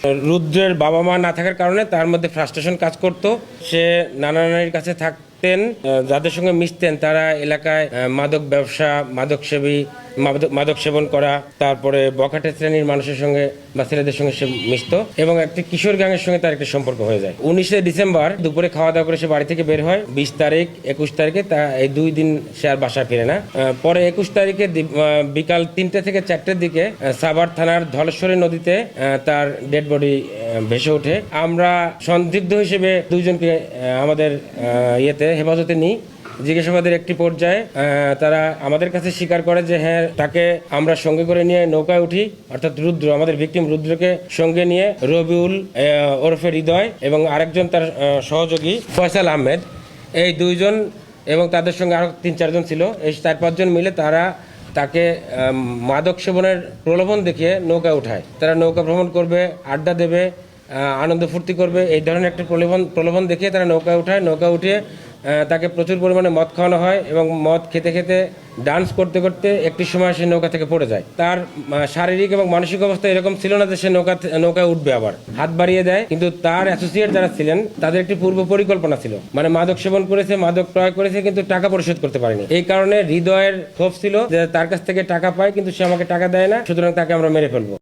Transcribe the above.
রুদ্রের বাবা মা না থাকার কারণে তার মধ্যে ফ্রাস্ট্রেশন কাজ করতো। সে নানা নানির কাছে থাকতেন, যাদের সঙ্গে মিশতেন তারা এলাকায় মাদক ব্যবসা, মাদক সেবন করা, তারপরে বখাটে শ্রেণীর মানুষের সঙ্গে বা ছেলেদের সঙ্গে সে মিশতো এবং একটি কিশোর গ্যাংয়ের সঙ্গে তার একটা সম্পর্ক হয়ে যায়। 19শে ডিসেম্বর দুপুরে খাওয়া দাওয়া করে সে বাড়ি থেকে বের হয়। 20 তারিখ 21 তারিখে এই 2 দিন সে আর বাসায় ফিরে না। পরে 21 তারিখে বিকাল 3টে থেকে 4টের দিকে সাভার থানার ধলেশ্বরী নদীতে তার ডেড বডি ভেসে ওঠে। আমরা সন্দিগ্ধ হিসেবে 2 জনকে আমাদের হেফাজতে নিই। জিজ্ঞাসাবাদের একটি পর্যায়ে তারা আমাদের কাছে স্বীকার করে যে হ্যাঁ, তাকে আমরা সঙ্গে করে নিয়ে নৌকায় উঠি, অর্থাৎ রুদ্র, আমাদের ভিকটিম রুদ্রকে সঙ্গে নিয়ে রবিউল ওরফে হৃদয় এবং আরেকজন তার সহযোগী ফয়সাল আহমেদ, এই 2 জন এবং তাদের সঙ্গে আরও 3-4 জন ছিল, এই 4-5 জন মিলে তাকে মাদক সেবনের প্রলোভন দেখিয়ে নৌকায় উঠায়। তারা নৌকা ভ্রমণ করবে, আড্ডা দেবে, আনন্দ ফুর্তি করবে, এই ধরনের একটা প্রলোভন দেখিয়ে তারা নৌকায় উঠায়। নৌকা উঠিয়ে তাকে প্রচুর পরিমাণে মদ খাওয়ানো হয় এবং মদ খেতে খেতে ডান্স করতে করতে একটি সময় সে নৌকা থেকে পড়ে যায়। তার শারীরিক এবং মানসিক অবস্থা এরকম ছিল না যে সে নৌকায় উঠবে, আবার হাত বাড়িয়ে দেয়। কিন্তু তার অ্যাসোসিয়েট যারা ছিলেন তাদের একটি পূর্ব পরিকল্পনা ছিল, মানে মাদক সেবন করেছে, মাদক প্রয়োগ করেছে, কিন্তু টাকা পরিশোধ করতে পারেনি। এই কারণে হৃদয়ের ক্ষোভ ছিল যে তার কাছ থেকে টাকা পায় কিন্তু সে আমাকে টাকা দেয় না, সুতরাং তাকে আমরা মেরে ফেলবো।